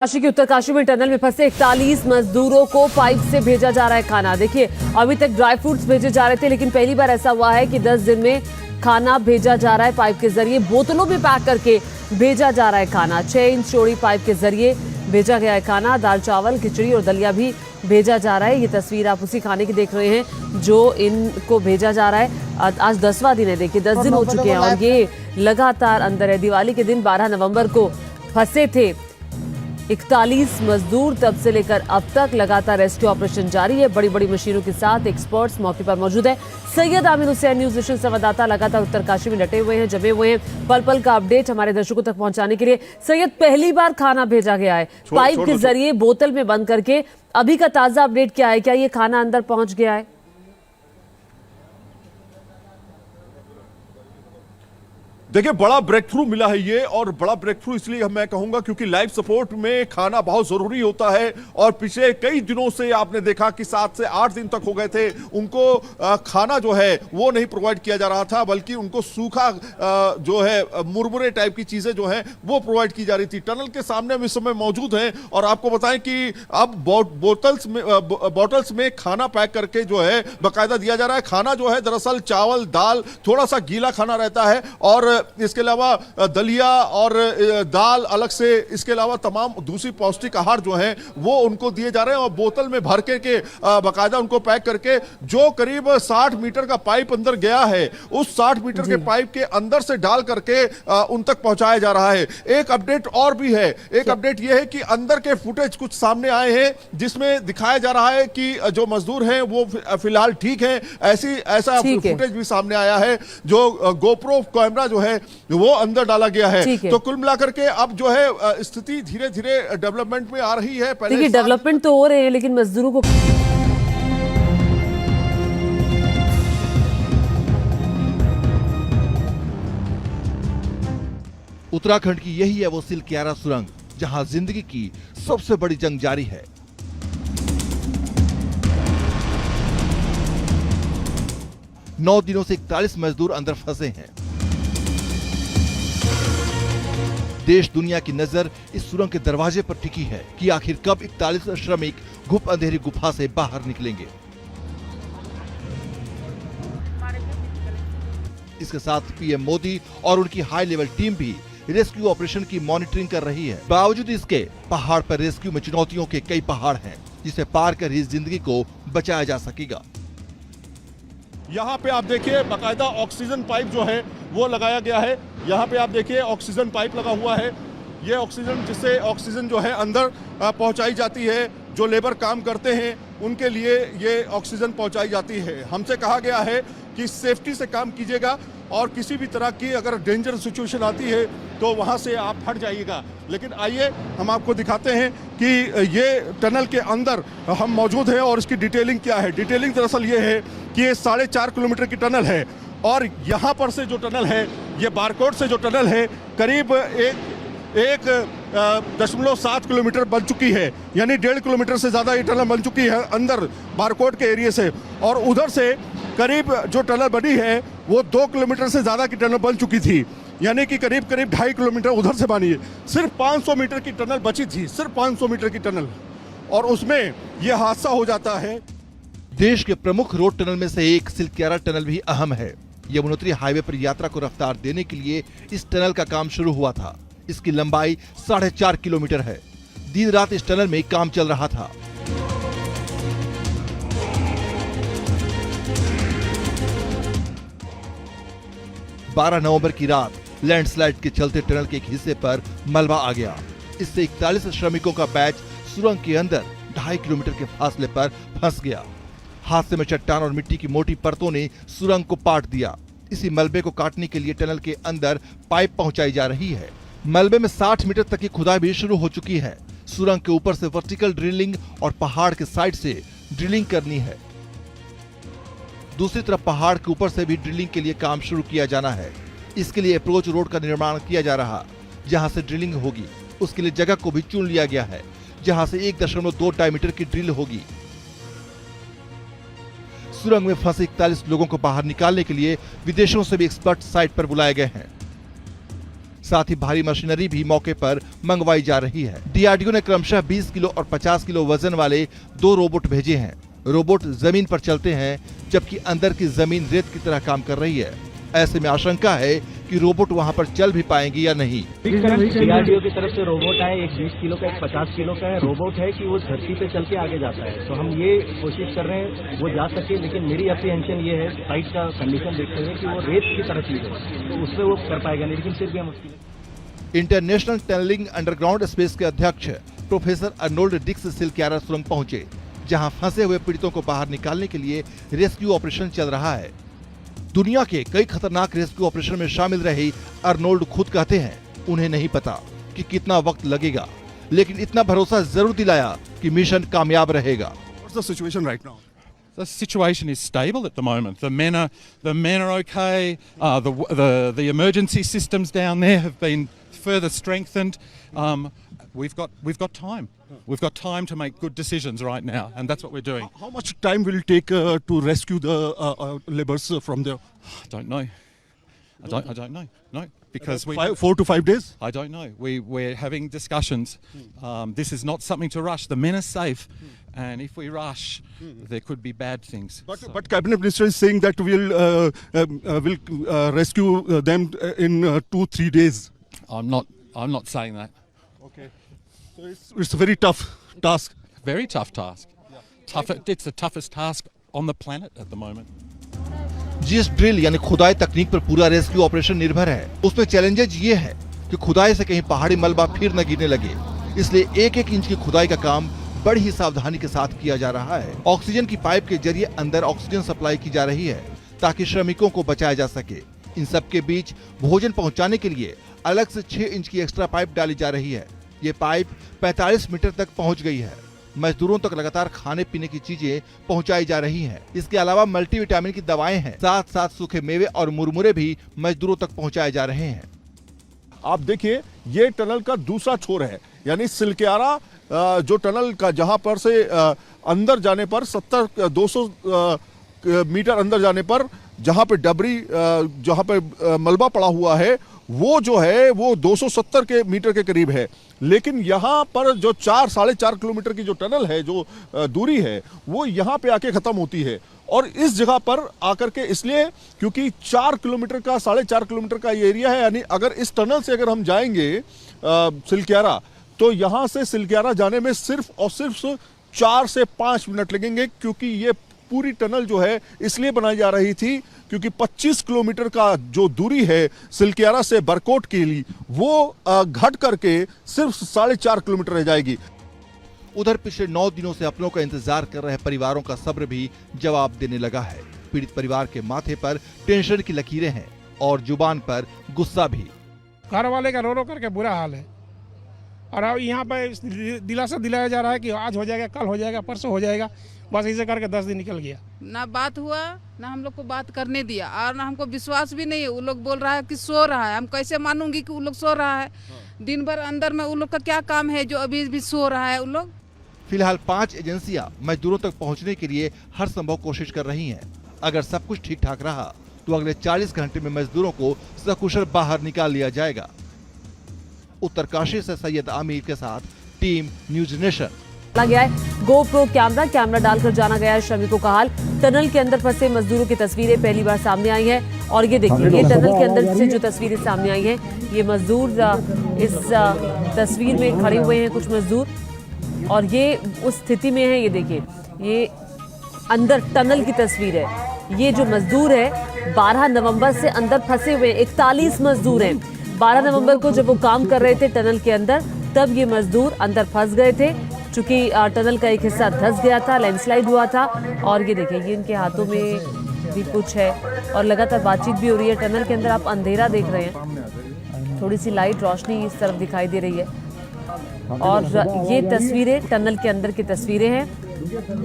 काशी के उत्तरकाशी में टनल में फंसे 41 मजदूरों को पाइप से भेजा जा रहा है खाना। देखिए, अभी तक ड्राई फ्रूट्स भेजे जा रहे थे, लेकिन पहली बार ऐसा हुआ है कि 10 दिन में खाना भेजा जा रहा है पाइप के जरिए। बोतलों में पैक करके भेजा जा रहा है खाना। 6 इंच चौड़ी पाइप के जरिए भेजा गया है खाना। दाल, चावल, खिचड़ी और दलिया भी भेजा जा रहा है। ये तस्वीर आप उसी खाने की देख रहे हैं जो इनको भेजा जा रहा है। आज 10वां दिन है। देखिए, 10 दिन हो चुके हैं और ये लगातार अंदर है। दिवाली के दिन 12 नवंबर को फंसे थे 41 मजदूर। तब से लेकर अब तक लगातार रेस्क्यू ऑपरेशन जारी है। बड़ी बड़ी मशीनों के साथ एक्सपर्ट्स मौके पर मौजूद है। सैयद आमिर हुसैन, न्यूज विजन संवाददाता, लगातार उत्तरकाशी में डटे हुए हैं, जमे हुए हैं पल पल का अपडेट हमारे दर्शकों तक पहुंचाने के लिए। सैयद, पहली बार खाना भेजा गया है पाइप के जरिए बोतल में बंद करके। अभी का ताजा अपडेट क्या है? क्या ये खाना अंदर पहुंच गया है? देखिए, बड़ा ब्रेक थ्रू मिला है ये, और बड़ा ब्रेक थ्रू इसलिए मैं कहूंगा क्योंकि लाइफ सपोर्ट में खाना बहुत जरूरी होता है। और पिछले कई दिनों से आपने देखा कि 7 से 8 दिन तक हो गए थे उनको खाना जो है वो नहीं प्रोवाइड किया जा रहा था, बल्कि उनको सूखा जो है मुरमुरे टाइप की चीजें जो है वो प्रोवाइड की जा रही थी। टनल के सामने हम इस समय मौजूद हैं और आपको बताएं कि अब बॉटल्स में खाना पैक करके जो है बाकायदा दिया जा रहा है। खाना जो है दरअसल चावल, दाल, थोड़ा सा गीला खाना रहता है, और इसके अलावा दलिया और दाल अलग से, इसके अलावा तमाम दूसरी पौष्टिक आहार जो हैं वो उनको दिए जा रहे हैं। और बोतल में भर के बाकायदा उनको पैक करके, जो करीब 60 मीटर का पाइप अंदर गया है, उस 60 मीटर के पाइप के अंदर से डाल करके उन तक पहुंचाया जा रहा है। एक अपडेट और भी है। एक अपडेट यह है कि अंदर के फुटेज कुछ सामने आए हैं जिसमें दिखाया जा रहा है कि जो मजदूर हैं वो फिलहाल ठीक हैं। ऐसा फुटेज भी सामने आया है। जो गोप्रो कैमरा जो है वो अंदर डाला गया है। तो कुल मिलाकर के अब जो है स्थिति धीरे धीरे डेवलपमेंट में आ रही है। पहले डेवलपमेंट तो हो रहे हैं, लेकिन मजदूरों को उत्तराखंड की यही है वो सिलक्यारा सुरंग, जहां जिंदगी की सबसे बड़ी जंग जारी है। नौ दिनों से 41 मजदूर अंदर फंसे हैं। देश दुनिया की नजर इस सुरंग के दरवाजे पर टिकी है कि आखिर कब 41 श्रमिक घुप अंधेरी गुफा से बाहर निकलेंगे। इसके साथ पीएम मोदी और उनकी हाई लेवल टीम भी रेस्क्यू ऑपरेशन की मॉनिटरिंग कर रही है। बावजूद इसके पहाड़ पर रेस्क्यू में चुनौतियों के कई पहाड़ हैं, जिसे पार कर ही जिंदगी को बचाया जा सकेगा। यहाँ पे आप देखिए बाकायदा ऑक्सीजन पाइप जो है वो लगाया गया है। यहाँ पे आप देखिए ऑक्सीजन पाइप लगा हुआ है। ये ऑक्सीजन, जिससे ऑक्सीजन जो है अंदर पहुँचाई जाती है। जो लेबर काम करते हैं उनके लिए ये ऑक्सीजन पहुँचाई जाती है। हमसे कहा गया है कि सेफ्टी से काम कीजिएगा और किसी भी तरह की अगर डेंजर सिचुएशन आती है तो वहाँ से आप हट जाइएगा। लेकिन आइए हम आपको दिखाते हैं कि ये टनल के अंदर हम मौजूद हैं और इसकी डिटेलिंग क्या है। डिटेलिंग दरअसल ये है कि ये 4.5 किलोमीटर की टनल है, और यहाँ पर से जो टनल है, ये बारकोट से जो टनल है, करीब 1.7 किलोमीटर बन चुकी है। यानी 1.5 किलोमीटर से ज़्यादा ये टनल बन चुकी है अंदर बारकोट के एरिया से। और उधर से करीब जो टनल बनी है वो 2 किलोमीटर से ज़्यादा की टनल बन चुकी थी। यानी कि करीब 2.5 किलोमीटर उधर से बनी है। सिर्फ 500 मीटर की टनल बची थी, सिर्फ 500 मीटर की टनल, और उसमें यह हादसा हो जाता है। देश के प्रमुख रोड टनल में से एक सिलक्यारा टनल भी अहम है। यमुनोत्री हाईवे पर यात्रा को रफ्तार देने के लिए इस टनल का काम शुरू हुआ था। इसकी लंबाई 4.5 किलोमीटर है। दिन रात इस टनल में काम चल रहा था। बारह नवंबर की रात लैंडस्लाइड के चलते टनल के एक हिस्से पर मलबा आ गया। इससे 41 श्रमिकों का बैच सुरंग के अंदर 2.5 किलोमीटर के फासले पर फंस गया। हादसे में चट्टान और मिट्टी की मोटी परतों ने सुरंग को पाट दिया। इसी मलबे को काटने के लिए टनल के अंदर पाइप पहुंचाई जा रही है। मलबे में 60 मीटर तक की खुदाई भी शुरू हो चुकी है। सुरंग के ऊपर से वर्टिकल ड्रिलिंग और पहाड़ के साइड से ड्रिलिंग करनी है। दूसरी तरफ पहाड़ के ऊपर से भी ड्रिलिंग के लिए काम शुरू किया जाना है। इसके लिए अप्रोच रोड का निर्माण किया जा रहा, जहां से ड्रिलिंग होगी। उसके लिए जगह को भी चुन लिया गया है, जहां से 1.2 डायमीटर की ड्रिल होगी। सुरंग में फंसे 41 लोगों को बाहर निकालने के लिए विदेशों से भी एक्सपर्ट साइट पर बुलाए गए हैं। साथ ही भारी मशीनरी भी मौके पर मंगवाई जा रही है। डीआरडीओ ने क्रमशः 20 किलो और 50 किलो वजन वाले 2 रोबोट भेजे हैं। रोबोट जमीन पर चलते हैं, जबकि अंदर की जमीन रेत की तरह काम कर रही है। ऐसे में आशंका है कि रोबोट वहां पर चल भी पाएंगे या नहीं। डीआरडीओ की तरफ से रोबोट है, एक 20 किलो का, एक 50 किलो का है। रोबोट है कि वो धरती पे चल के आगे जाता है, तो हम ये कोशिश कर रहे हैं वो जा सके, लेकिन मेरी अप्रीहेंशन ये है साइट का कंडीशन देखते हुए कि वो रेत की तरह चीज है, तो उसमें वो कर पाएगा नहीं, लेकिन फिर भी हम उसकी इंटरनेशनल टनलिंग अंडरग्राउंड स्पेस के अध्यक्ष प्रोफेसर अर्नोल्ड डिक्स सिलक्यारा सुरंग पहुंचे, जहां फंसे हुए पीड़ितों को बाहर निकालने के लिए रेस्क्यू ऑपरेशन चल रहा है। दुनिया के कई खतरनाक रेस्क्यू ऑपरेशन में शामिल रहे अर्नोल्ड खुद कहते हैं उन्हें नहीं पता कि कितना वक्त लगेगा, लेकिन इतना भरोसा जरूर दिलाया कि मिशन कामयाब रहेगा। What's the situation right now? The situation is stable at the moment. The men are okay. The emergency systems down there have been further strengthened. We've got time. We've got time to make good decisions right now, and that's what we're doing. How much time will it take to rescue the laborers from there? I don't know. I don't know. No, because 4 to 5 days. I don't know. We're having discussions. This is not something to rush. The men are safe, and if we rush, there could be bad things. But cabinet minister is saying that we'll rescue them in 2-3 days. I'm not saying that. Okay. So it's a very tough task. Very tough task. It's the toughest task on the planet at the moment. जिस drill यानी खुदाई तकनीक पर पूरा rescue operation निर्भर है, उसमें challenges ये है कि खुदाई से कहीं पहाड़ी मलबा फिर न गिरने लगे, इसलिए 1-1 इंच की खुदाई का काम बड़ी ही सावधानी के साथ किया जा रहा है। ऑक्सीजन की पाइप के जरिए अंदर ऑक्सीजन सप्लाई की जा रही है ताकि श्रमिकों को बचाया जा सके। इन सब के बीच भोजन पहुंचाने के लिए अलग से 6 इंच की एक्स्ट्रा पाइप डाली जा रही है। ये पाइप 45 मीटर तक पहुंच गई है। मजदूरों तक लगातार खाने पीने की चीजें पहुंचाई जा रही हैं। इसके अलावा मल्टीविटामिन की दवाएं हैं, साथ साथ सूखे मेवे और मुरमुरे भी मजदूरों तक पहुंचाए जा रहे हैं। आप देखिए, ये टनल का दूसरा छोर है, यानी सिलक्यारा जो टनल का जहां पर से अंदर जाने पर 200 मीटर अंदर जाने पर जहां पे डबरी जहां पे मलबा पड़ा हुआ है, वो जो है वो 270 के मीटर के करीब है। लेकिन यहाँ पर जो 4-4.5 किलोमीटर की जो टनल है, जो दूरी है, वो यहाँ पे आके खत्म होती है। और इस जगह पर आकर के इसलिए क्योंकि 4 किलोमीटर का 4.5 किलोमीटर का ये एरिया है, यानी अगर इस टनल से अगर हम जाएंगे सिलक्यारा, तो यहाँ से सिलक्यारा जाने में सिर्फ और सिर्फ 4 से 5 मिनट लगेंगे, क्योंकि ये पूरी टनल जो है इसलिए बनाई जा रही थी क्योंकि 25 किलोमीटर का जो दूरी है सिलक्यारा से बरकोट के लिए, वो घट करके सिर्फ 4.5 किलोमीटर रह जाएगी। उधर पिछले 9 दिनों से अपनों का इंतजार कर रहे परिवारों का सब्र भी जवाब देने लगा है। पीड़ित परिवार के माथे पर टेंशन की लकीरें हैं और जुबान पर गुस्सा भी। घर वाले का रो रो करके बुरा हाल है, और अब यहाँ पे दिलासा दिलाया जा रहा है कि आज हो जाएगा, कल हो जाएगा, परसों हो जाएगा। बस इसे करके 10 दिन निकल गया। ना बात हुआ, ना हम लोग को बात करने दिया, और ना हमको विश्वास भी नहीं है। वो लोग बोल रहा है कि सो रहा है, हम कैसे मानूंगी कि वो लोग सो रहा है? दिन भर अंदर में वो लोग का क्या काम है जो अभी भी सो रहा है? वो लोग फिलहाल 5 एजेंसियां मजदूरों तक पहुंचने के लिए हर संभव कोशिश कर रही हैं। अगर सब कुछ ठीक ठाक रहा तो अगले 40 घंटे में मजदूरों को सकुशल बाहर निकाल लिया जाएगा। उत्तरकाशी से सैयद आमिर के साथ टीम न्यूज नेशन। गया है गोप्रो कैमरा डालकर जाना गया है श्रमिकों का हाल। टनल के अंदर फंसे मजदूरों की तस्वीरें पहली बार सामने आई हैं, और ये देखिए, ये टनल के अंदर से जो तस्वीरें सामने आई हैं, ये मजदूर इस तस्वीर में खड़े हुए हैं कुछ मजदूर, और ये उस स्थिति में है। ये देखिए, ये अंदर टनल की तस्वीर है। ये जो मजदूर है 12 नवंबर से अंदर फंसे हुए 41 मजदूर हैं। 12 नवंबर को जब वो काम कर रहे थे टनल के अंदर, तब ये मजदूर अंदर फंस गए थे, चूंकि टनल का एक हिस्सा धंस गया था, लैंडस्लाइड हुआ था। और ये देखिए, ये इनके हाथों में भी कुछ है, और लगातार बातचीत भी हो रही है। टनल के अंदर आप अंधेरा देख रहे हैं, थोड़ी सी लाइट रोशनी इस तरफ दिखाई दे रही है। और ये तस्वीरें टनल के अंदर की तस्वीरें हैं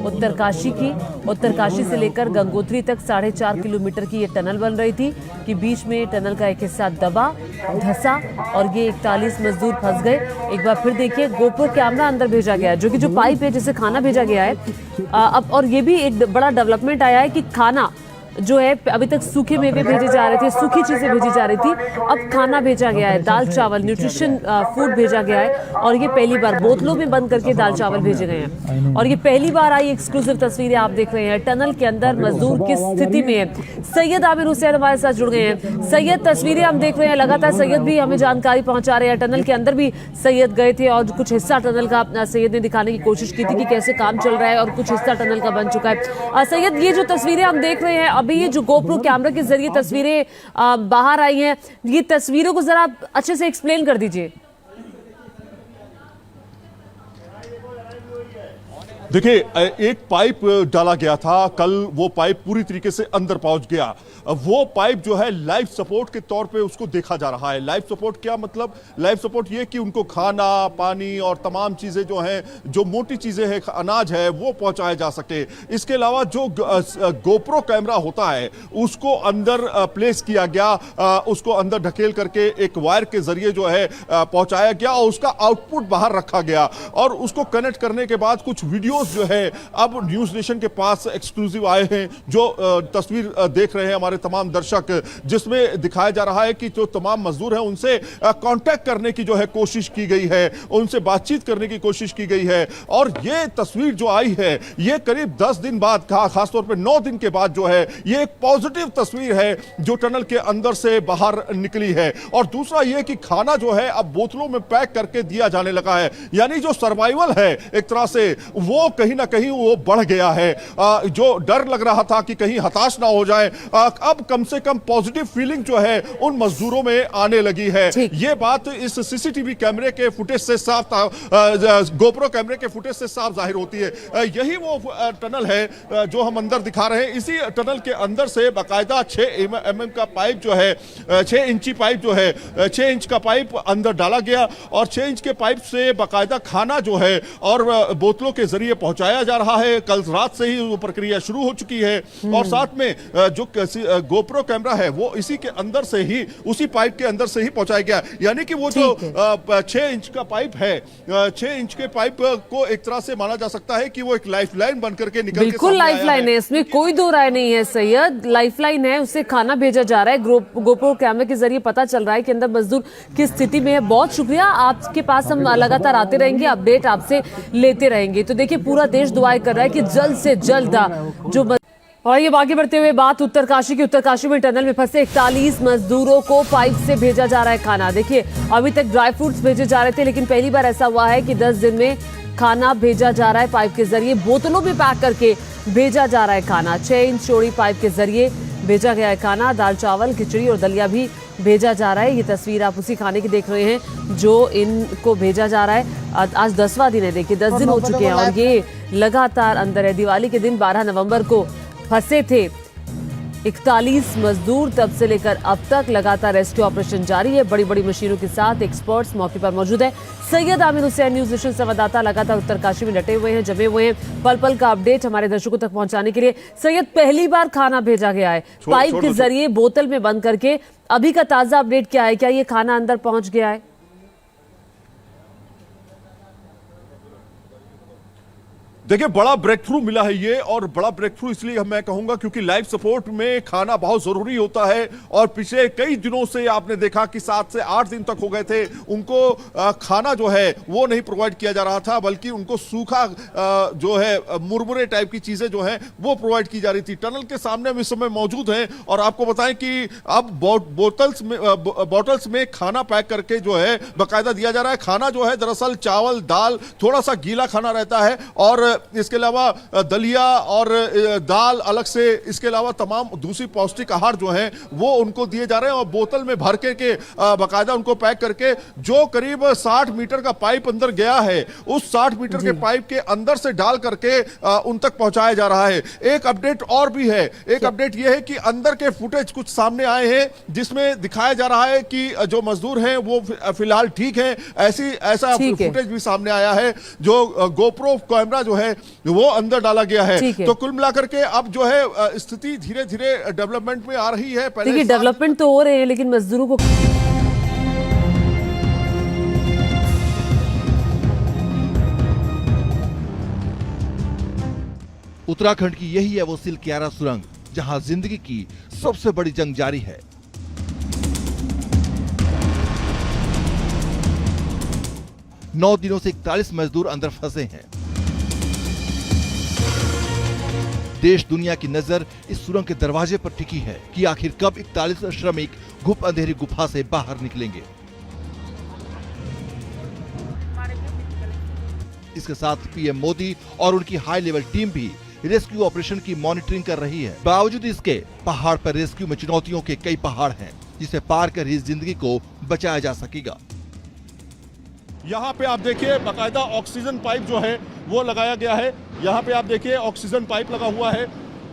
उत्तरकाशी की। उत्तरकाशी से लेकर गंगोत्री तक 4.5 किलोमीटर की ये टनल बन रही थी कि बीच में टनल का एक हिस्सा दबा, धंसा, और ये 41 मजदूर फंस गए। एक बार फिर देखिए, गोप्रो कैमरा अंदर भेजा गया है, जो कि जो पाइप है जिसे खाना भेजा गया है अब। और ये भी एक बड़ा डेवलपमेंट आया है कि खाना जो है अभी तक सूखे मेवे भेजे जा रहे थे, सूखी चीजें भेजी जा रही थी, अब खाना भेजा गया है, दाल चावल न्यूट्रिशन फूड भेजा गया है। और ये पहली बार बोतलों में बंद करके दाल चावल भेजे गए हैं। और ये पहली बार आई एक्सक्लूसिव तस्वीरें आप देख रहे हैं। टनल के अंदर मजदूर किस स्थिति में है, सैयद आमिर हुसैन हमारे साथ जुड़ गए हैं। सैयद, तस्वीरें हम देख रहे हैं, लगातार सैयद भी हमें जानकारी पहुंचा रहे हैं। टनल के अंदर भी सैयद गए थे और कुछ हिस्सा टनल का सैयद ने दिखाने की कोशिश की थी कि कैसे काम चल रहा है और कुछ हिस्सा टनल का बन चुका है। सैयद, ये जो तस्वीरें हम देख रहे हैं अभी, ये जो गोप्रो कैमरा के जरिए तस्वीरें बाहर आई हैं, ये तस्वीरों को जरा अच्छे से एक्सप्लेन कर दीजिए। देखिए, एक पाइप डाला गया था कल, वो पाइप पूरी तरीके से अंदर पहुंच गया। वो पाइप जो है लाइफ सपोर्ट के तौर पे उसको देखा जा रहा है। लाइफ सपोर्ट क्या मतलब? लाइफ सपोर्ट ये कि उनको खाना, पानी और तमाम चीजें जो हैं, जो मोटी चीजें हैं, अनाज है, वो पहुंचाया जा सके। इसके अलावा जो गोप्रो कैमरा होता है उसको अंदर प्लेस किया गया, उसको अंदर ढकेल करके एक वायर के जरिए जो है पहुंचाया गया और उसका आउटपुट बाहर रखा गया। और उसको कनेक्ट करने के बाद कुछ वीडियोस जो है अब न्यूज नेशन के पास एक्सक्लूसिव आए हैं, जो तस्वीर देख रहे हैं हमारे तमाम दर्शक, जिसमें दिखाया जा रहा है कि जो तमाम मजदूर हैं उनसे कांटेक्ट करने की जो है कोशिश की गई है, उनसे बातचीत करने की कोशिश की गई है। और ये तस्वीर जो आई है, ये करीब 10 दिन बाद, खासतौर पे 9 दिन के बाद जो है, ये एक पॉजिटिव तस्वीर है जो टनल के अंदर से बाहर निकली है। और दूसरा ये कि खाना जो है अब बोतलों में पैक करके दिया जाने लगा है, यानी जो सर्वाइवल है एक तरह से, वो कहीं ना कहीं वो बढ़ गया है। जो डर लग रहा था कि कहीं हताश ना हो जाए, अब कम से कम पॉजिटिव फीलिंग जो है उन मजदूरों में आने लगी है। ये बात इस सीसीटीवी कैमरे के फुटेज से साफ, गोप्रो कैमरे के फुटेज से साफ जाहिर होती है। यही वो टनल है जो हम अंदर दिखा रहे हैं। इसी टनल के अंदर से बाकायदा 6 mm का पाइप जो है, 6 इंची पाइप जो है, 6 इंच का पाइप अंदर डाला गया और 6 इंच के पाइप से बाकायदा खाना जो है और बोतलों के जरिए पहुंचाया जा रहा है। कल रात से ही वो प्रक्रिया शुरू हो चुकी है। और साथ में जो गोप्रो कैमरा है वो इसी के अंदर से ही, उसी पाइप के अंदर से ही पहुंचाया गया। यानी कि वो जो 6 इंच का पाइप है, 6 इंच के पाइप को एक तरह से माना जा सकता है कि वो एक लाइफलाइन बनकर के निकल के बिल्कुल लाइफलाइन है, इसमें कोई दो राय नहीं है सैयद। लाइफलाइन है, उससे खाना भेजा जा रहा है। गोप्रो कैमरे के जरिए पता चल रहा है कि अंदर मजदूर किस स्थिति में है। बहुत शुक्रिया, आपके पास हम लगातार आते रहेंगे, अपडेट आपसे लेते रहेंगे। तो देखिए, पूरा देश दुआएं कर रहा है कि जल्द से जल्द जो और ये आगे बढ़ते हुए बात उत्तरकाशी की। उत्तरकाशी में टनल में फंसे 41 मजदूरों को पाइप से भेजा जा रहा है खाना। देखिए, अभी तक ड्राई फ्रूट्स भेजे जा रहे थे, लेकिन पहली बार ऐसा हुआ है कि 10 दिन में खाना भेजा जा रहा है पाइप के जरिए, बोतलों में पैक करके भेजा जा रहा है खाना। 6 इंच चौड़ी पाइप के जरिए भेजा गया है खाना। दाल चावल, खिचड़ी और दलिया भी भेजा जा रहा है। ये तस्वीर आप उसी खाने की देख रहे हैं जो इनको भेजा जा रहा है। आज 10वां दिन है, देखिए 10 दिन हो चुके हैं और ये लगातार अंदर है। दिवाली के दिन 12 नवंबर को फंसे थे 41 मजदूर, तब से लेकर अब तक लगातार रेस्क्यू ऑपरेशन जारी है। बड़ी बड़ी मशीनों के साथ एक्सपर्ट्स मौके पर मौजूद है। सैयद आमिर हुसैन, न्यूज नेशन संवाददाता, लगातार उत्तरकाशी में डटे हुए हैं, जमे हुए हैं, पल पल का अपडेट हमारे दर्शकों तक पहुंचाने के लिए। सैयद, पहली बार खाना भेजा गया है पाइप के जरिए, बोतल में बंद करके। अभी का ताजा अपडेट क्या है? क्या ये खाना अंदर पहुंच गया है? देखिए, बड़ा ब्रेक थ्रू मिला है ये, और बड़ा ब्रेक थ्रू इसलिए मैं कहूंगा क्योंकि लाइफ सपोर्ट में खाना बहुत जरूरी होता है। और पिछले कई दिनों से आपने देखा कि 7 से 8 दिन तक हो गए थे, उनको खाना जो है वो नहीं प्रोवाइड किया जा रहा था, बल्कि उनको सूखा जो है मुरमुरे टाइप की चीजें जो है वो प्रोवाइड की जा रही थी। टनल के सामने हम इस समय मौजूद हैं और आपको बताएं कि अब बॉटल्स में खाना पैक करके जो है बाकायदा दिया जा रहा है। खाना जो है दरअसल चावल, दाल, थोड़ा सा गीला खाना रहता है और इसके अलावा दलिया और दाल अलग से, इसके अलावा तमाम दूसरी पौष्टिक आहार जो हैं वो उनको दिए जा रहे हैं और बोतल में भर के बाकायदा उनको पैक करके, जो करीब 60 मीटर का पाइप अंदर गया है, उस 60 मीटर के पाइप के अंदर से डाल करके उन तक पहुंचाया जा रहा है। एक अपडेट और भी है, एक अपडेट यह है कि अंदर के फुटेज कुछ सामने आए हैं जिसमें दिखाया जा रहा है कि जो मजदूर हैं वो फिलहाल ठीक हैं। ऐसा फुटेज भी सामने आया है, जो गोप्रो कैमरा जो है वो अंदर डाला गया है। तो कुल मिलाकर के अब जो है स्थिति धीरे धीरे डेवलपमेंट में आ रही है। देखिए, डेवलपमेंट तो हो रहे हैं, लेकिन मजदूरों को उत्तराखंड की यही है वो सिलक्यारा सुरंग, जहां जिंदगी की सबसे बड़ी जंग जारी है। नौ दिनों से 41 मजदूर अंदर फंसे हैं। देश दुनिया की नजर इस सुरंग के दरवाजे पर टिकी है कि आखिर कब 41 श्रमिक घुप अंधेरी गुफा से बाहर निकलेंगे। इसके साथ पीएम मोदी और उनकी हाई लेवल टीम भी रेस्क्यू ऑपरेशन की मॉनिटरिंग कर रही है। बावजूद इसके पहाड़ पर रेस्क्यू में चुनौतियों के कई पहाड़ हैं, जिसे पार कर ही जिंदगी को बचाया जा सकेगा। यहाँ पे आप देखिए बाकायदा ऑक्सीजन पाइप जो है वो लगाया गया है। यहाँ पे आप देखिए ऑक्सीजन पाइप लगा हुआ है।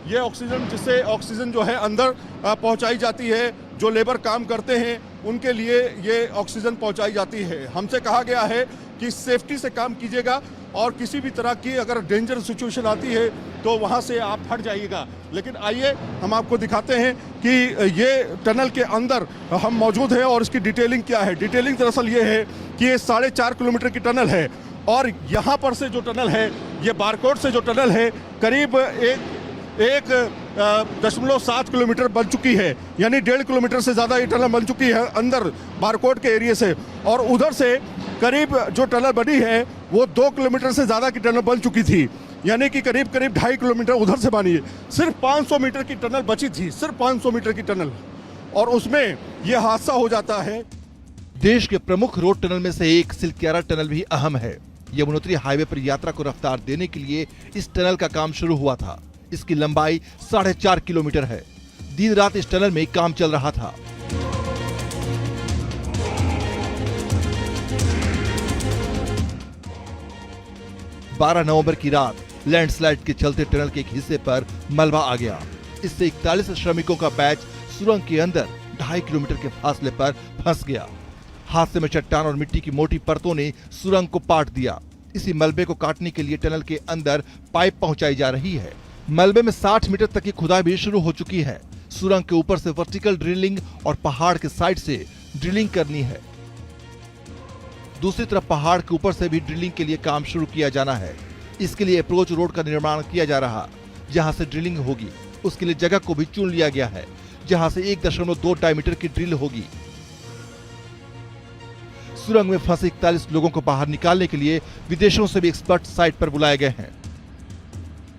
ये ऑक्सीजन, जिससे ऑक्सीजन जो है अंदर पहुँचाई जाती है। जो लेबर काम करते हैं उनके लिए ये ऑक्सीजन पहुँचाई जाती है। हमसे कहा गया है कि सेफ्टी से काम कीजिएगा और किसी भी तरह की अगर डेंजर सिचुएशन आती है तो वहाँ से आप हट जाइएगा। लेकिन आइए हम आपको दिखाते हैं कि ये टनल के अंदर हम मौजूद हैं और इसकी डिटेलिंग क्या है। डिटेलिंग दरअसल ये है कि ये 4.5 किलोमीटर की टनल है और यहाँ पर से जो टनल है, ये बारकोट से जो टनल है, करीब 1.7 किलोमीटर बन चुकी है। यानी 1.5 किलोमीटर से ज़्यादा ये टनल बन चुकी है अंदर बारकोट के एरिया से। और उधर से करीब जो टनल बनी है वो 2 किलोमीटर से ज़्यादा की टनल बन चुकी थी। यानी कि करीब 2.5 किलोमीटर उधर से बनी है। सिर्फ 500 मीटर की टनल बची थी, सिर्फ 500 मीटर की टनल, और उसमें यह हादसा हो जाता है। देश के प्रमुख रोड टनल में से एक सिलक्यारा टनल भी अहम है। यमुनोत्री हाईवे पर यात्रा को रफ्तार देने के लिए इस टनल का काम शुरू हुआ था। इसकी लंबाई 4.5 किलोमीटर है। दिन रात इस टनल में काम चल रहा था। नवंबर की रात लैंडस्लाइड के चलते टनल के एक हिस्से पर मलबा आ गया। इससे 41 श्रमिकों का बैच सुरंग के अंदर 2.5 किलोमीटर के फासले पर फंस गया। हादसे में चट्टान और मिट्टी की मोटी परतों ने सुरंग को पाट दिया। इसी मलबे को काटने के लिए टनल के अंदर पाइप पहुंचाई जा रही है। मलबे में 60 मीटर तक की खुदाई भी शुरू हो चुकी है। सुरंग के ऊपर से वर्टिकल ड्रिलिंग और पहाड़ के साइड से ड्रिलिंग करनी है। दूसरी तरफ पहाड़ के ऊपर से भी ड्रिलिंग के लिए काम शुरू किया जाना है। इसके लिए अप्रोच रोड का निर्माण किया जा रहा, जहां से ड्रिलिंग होगी। उसके लिए जगह को भी चुन लिया गया है, जहां से 1.2 डायमीटर की ड्रिल होगी। सुरंग में फंसे 41 लोगों को बाहर निकालने के लिए विदेशों से भी एक्सपर्ट साइट पर बुलाए गए हैं।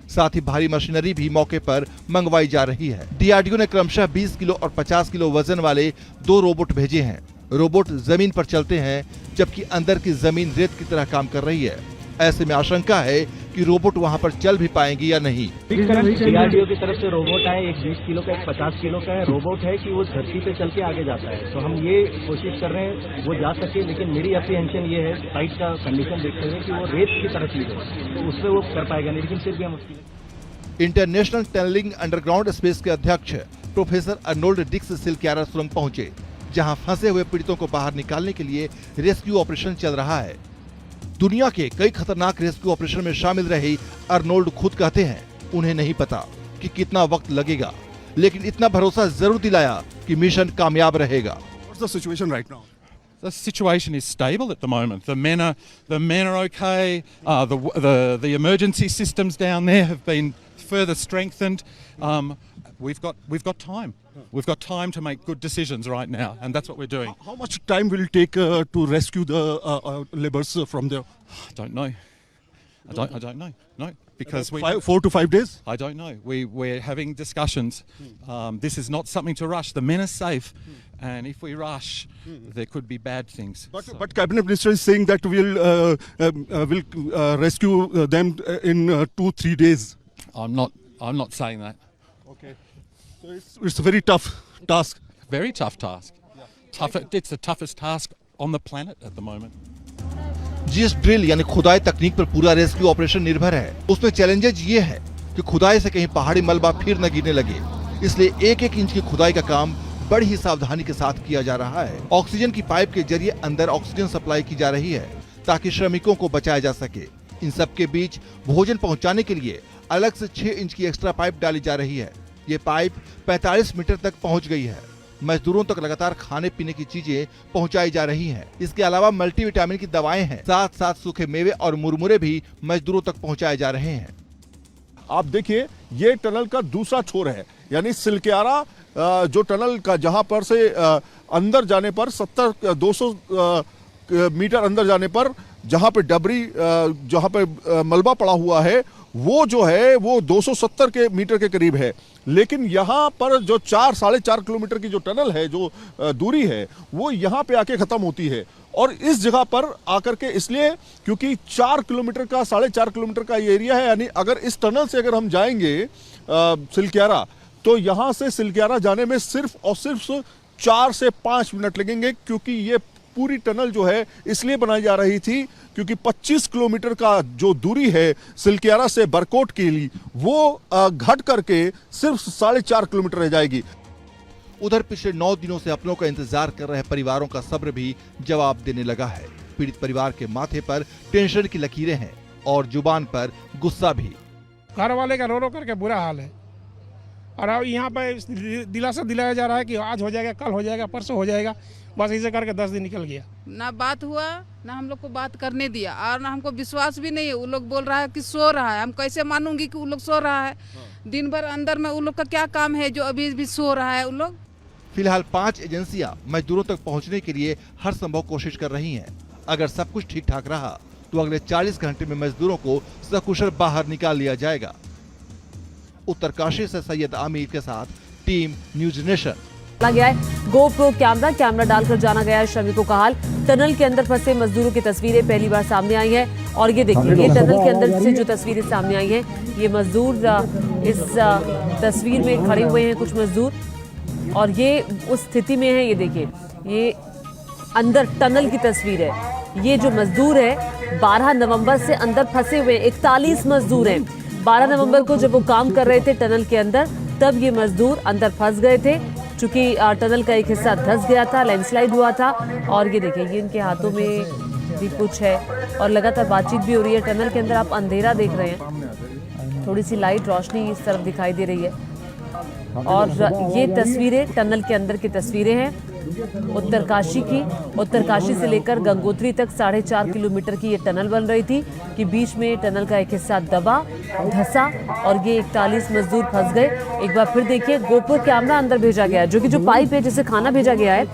साथ ही भारी मशीनरी भी मौके पर मंगवाई जा रही है। डीआरडीओ ने क्रमशः 20 किलो और 50 किलो वजन वाले 2 रोबोट भेजे हैं। रोबोट जमीन पर चलते हैं, जबकि अंदर की जमीन रेत की तरह काम कर रही है। ऐसे में आशंका है कि रोबोट वहां पर चल भी पाएंगे या नहीं। डीआरडीओ की तरफ से रोबोट है, एक 20 किलो का, एक 50 किलो का है। रोबोट है कि वो धरती पे चल के आगे जाता है। तो हम ये कोशिश कर रहे हैं वो जा सके, लेकिन मेरी अप्रीहेंशन ये है साइट का कंडीशन देखते हुए कि वो रेत की तरह चीज है, तो उसमें वो कर पाएगा नहीं, लेकिन फिर भी हम उसकी। इंटरनेशनल टनलिंग अंडरग्राउंड स्पेस के अध्यक्ष प्रोफेसर अर्नोल्ड डिक्स सिलक्यारा सुरंग पहुंचे, जहां फंसे हुए पीड़ितों को बाहर निकालने के लिए रेस्क्यू ऑपरेशन चल रहा है। दुनिया के कई खतरनाक रेस्क्यू ऑपरेशन में शामिल रहे अर्नोल्ड खुद कहते हैं उन्हें नहीं पता कि कितना वक्त लगेगा, लेकिन इतना भरोसा जरूर दिलाया कि मिशन कामयाब रहेगा। What's the situation right now? The situation is stable at the moment. The men are okay. The emergency systems down there have been further strengthened. We've got time. We've got time to make good decisions right now, and that's what we're doing. How much time will it take to rescue the laborers from there? I don't know. I don't know. No, because 4 to 5 days? I don't know. We're having discussions. This is not something to rush. The men are safe, and if we rush, there could be bad things. But Cabinet Minister is saying that we'll rescue them in 2-3 days. I'm not saying that. Okay. So it's a very tough task. Very tough task. It's the toughest task on the planet at the moment. जिस drill यानी खुदाई तकनीक पर पूरा rescue operation निर्भर है, उसमें challenges ये है कि खुदाई से कहीं पहाड़ी मलबा फिर न गिरने लगे। इसलिए 1-1 इंच की खुदाई का काम बड़ी ही सावधानी के साथ किया जा रहा है। ऑक्सीजन की पाइप के जरिए अंदर ऑक्सीजन सप्लाई की जा रही है, ताकि श्रमिकों को बचाया जा सके। इन सब के बीच भोजन पहुंचाने के लिए अलग से 6 इंच की एक्स्ट्रा पाइप डाली जा रही है। ये पाइप 45 मीटर तक पहुंच गई है। मजदूरों तक लगातार खाने पीने की चीजें पहुंचाई जा रही हैं। इसके अलावा मल्टीविटामिन की दवाएं हैं, साथ साथ सूखे मेवे और मुरमुरे भी मजदूरों तक पहुंचाए जा रहे हैं। आप देखिए ये टनल का दूसरा छोर है, यानी सिलक्यारा जो टनल का जहां पर से अंदर जाने पर 200 मीटर अंदर जाने पर जहां पे डबरी जहां पे मलबा पड़ा हुआ है वो जो है वो 270 के मीटर के करीब है। लेकिन यहाँ पर जो 4-4.5 किलोमीटर की जो टनल है, जो दूरी है, वो यहाँ पे आके खत्म होती है। और इस जगह पर आकर के इसलिए क्योंकि 4 किलोमीटर का 4.5 किलोमीटर का ये एरिया है, यानी अगर इस टनल से अगर हम जाएंगे सिलक्यारा, तो यहाँ से सिलक्यारा जाने में सिर्फ और सिर्फ 4 से 5 मिनट लगेंगे, क्योंकि ये पूरी टनल जो है इसलिए बनाई जा रही थी क्योंकि 25 किलोमीटर का जो दूरी है सिलक्यारा से बरकोट के लिए, वो घट करके सिर्फ 4.5 किलोमीटर रह जाएगी। उधर पिछले 9 दिनों से अपनों का इंतजार कर रहे परिवारों का सब्र भी जवाब देने लगा है। पीड़ित परिवार के माथे पर टेंशन की लकीरें हैं और जुबान पर गुस्सा भी। घर वाले का रो रो करके बुरा हाल है, और अब यहाँ पे दिलासा दिलाया जा रहा है कि आज हो जाएगा, कल हो जाएगा, परसों हो जाएगा। बस इसे करके 10 दिन निकल गया। ना बात हुआ, ना हम लोग को बात करने दिया, और ना हमको विश्वास भी नहीं है। वो लोग बोल रहा है कि सो रहा है, हम कैसे मानूंगी कि वो लोग सो रहा है? दिन भर अंदर में वो लोग का क्या काम है जो अभी भी सो रहा है? वो लोग फिलहाल 5 एजेंसियां मजदूरों तक पहुंचने के लिए हर संभव कोशिश कर रही हैं। अगर सब कुछ ठीक ठाक रहा तो अगले 40 घंटे में मजदूरों को सकुशल बाहर निकाल लिया जाएगा। उत्तरकाशी से सैयद आमिर के साथ टीम न्यूज नेशन। गया है गोप्रो कैमरा डालकर जाना गया है श्रमिकों का हाल। टनल के अंदर फंसे मजदूरों की तस्वीरें पहली बार सामने आई है, और ये देखिए ये टनल के अंदर से जो तस्वीरें सामने आई हैं, ये मजदूर इस तस्वीर में खड़े हुए हैं कुछ मजदूर, और ये उस स्थिति में है। ये देखिए ये अंदर टनल की तस्वीर है। ये जो मजदूर है 12 नवंबर से अंदर फंसे हुए 41 मजदूर हैं। 12 नवंबर को जब वो काम कर रहे थे टनल के अंदर, तब ये मजदूर अंदर फंस गए थे, चूंकि टनल का एक हिस्सा धंस गया था, लैंडस्लाइड हुआ था। और ये देखिए ये इनके हाथों में भी कुछ है, और लगातार बातचीत भी हो रही है। टनल के अंदर आप अंधेरा देख रहे हैं, थोड़ी सी लाइट रोशनी इस तरफ दिखाई दे रही है। और ये तस्वीरें टनल के अंदर की तस्वीरें हैं उत्तरकाशी की। उत्तरकाशी से लेकर गंगोत्री तक 4.5 किलोमीटर की ये टनल बन रही थी कि बीच में टनल का एक हिस्सा दबा, धंसा, और ये 41 मजदूर फंस गए। एक बार फिर देखिए गोप्रो कैमरा अंदर भेजा गया है, जो कि जो पाइप है जिसे खाना भेजा गया है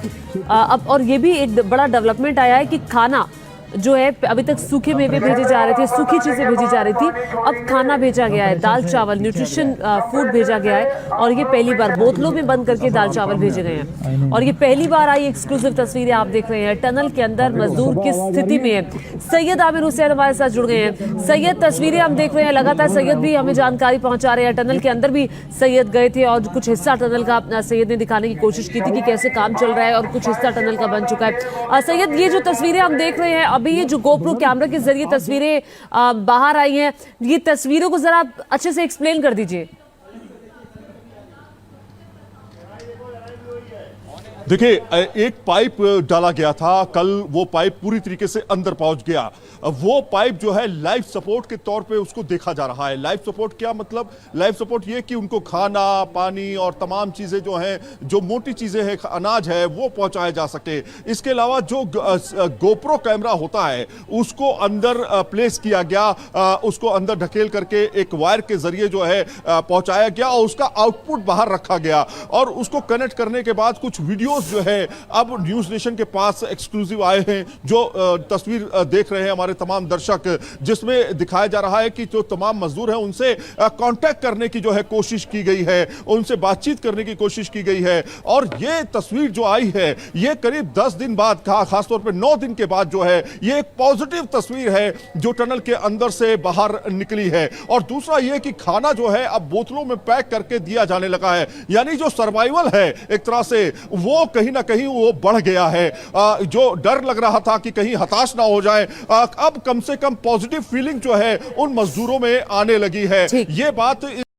अब। और ये भी एक बड़ा डेवलपमेंट आया है कि खाना जो है, अभी तक सूखे मेवे भेजे जा रहे थे, सूखी चीजें भेजी जा रही थी, अब खाना भेजा गया है, दाल चावल, न्यूट्रिशन फूड भेजा गया है। और ये पहली बार बोतलों में बंद करके दाल चावल भेजे गए हैं। और ये पहली बार आई एक्सक्लूसिव तस्वीरें आप देख रहे हैं। टनल के अंदर मजदूर किस स्थिति में है। सैयद आमिर हुसैन हमारे साथ जुड़ गए हैं। सैयद, तस्वीरें हम देख रहे हैं, लगातार सैयद भी हमें जानकारी पहुंचा रहे हैं। टनल के अंदर भी सैयद गए थे और कुछ हिस्सा टनल का सैयद ने दिखाने की कोशिश की थी कि कैसे काम चल रहा है, और कुछ हिस्सा टनल का बन चुका है। सैयद, ये जो तस्वीरें हम देख रहे हैं अभी, ये जो गोप्रो कैमरा के जरिए तस्वीरें बाहर आई हैं, ये तस्वीरों को जरा अच्छे से एक्सप्लेन कर दीजिए। देखिए एक पाइप डाला गया था कल, वो पाइप पूरी तरीके से अंदर पहुंच गया। वो पाइप जो है लाइफ सपोर्ट के तौर पे उसको देखा जा रहा है। लाइफ सपोर्ट क्या मतलब? लाइफ सपोर्ट ये कि उनको खाना, पानी और तमाम चीजें जो हैं, जो मोटी चीजें हैं, अनाज है, वो पहुंचाया जा सके। इसके अलावा जो गोप्रो कैमरा होता है उसको अंदर प्लेस किया गया, उसको अंदर ढकेल करके एक वायर के जरिए जो है पहुंचाया गया, और उसका आउटपुट बाहर रखा गया। और उसको कनेक्ट करने के बाद कुछ वीडियोस जो है अब न्यूज नेशन के पास एक्सक्लूसिव आए हैं, जो तस्वीर देख रहे हैं हमारे तमाम दर्शक, जिसमें दिखाया जा रहा है कि जो तमाम मजदूर हैं उनसे कांटेक्ट करने की जो है कोशिश की गई है, उनसे बातचीत करने की कोशिश की गई है। और ये तस्वीर जो आई है ये करीब 10 दिन बाद, खासतौर पे 9 दिन के बाद जो है, ये एक पॉजिटिव तस्वीर है जो टनल के अंदर से बाहर निकली है। और दूसरा ये कि खाना जो है अब बोतलों में पैक करके दिया जाने लगा है, यानी जो सर्वाइवल है एक तरह से वो कहीं ना कहीं वो बढ़ गया है। जो डर लग रहा था कि कहीं हताश ना हो जाए, अब कम से कम पॉजिटिव फीलिंग जो है उन मजदूरों में आने लगी है। ये बात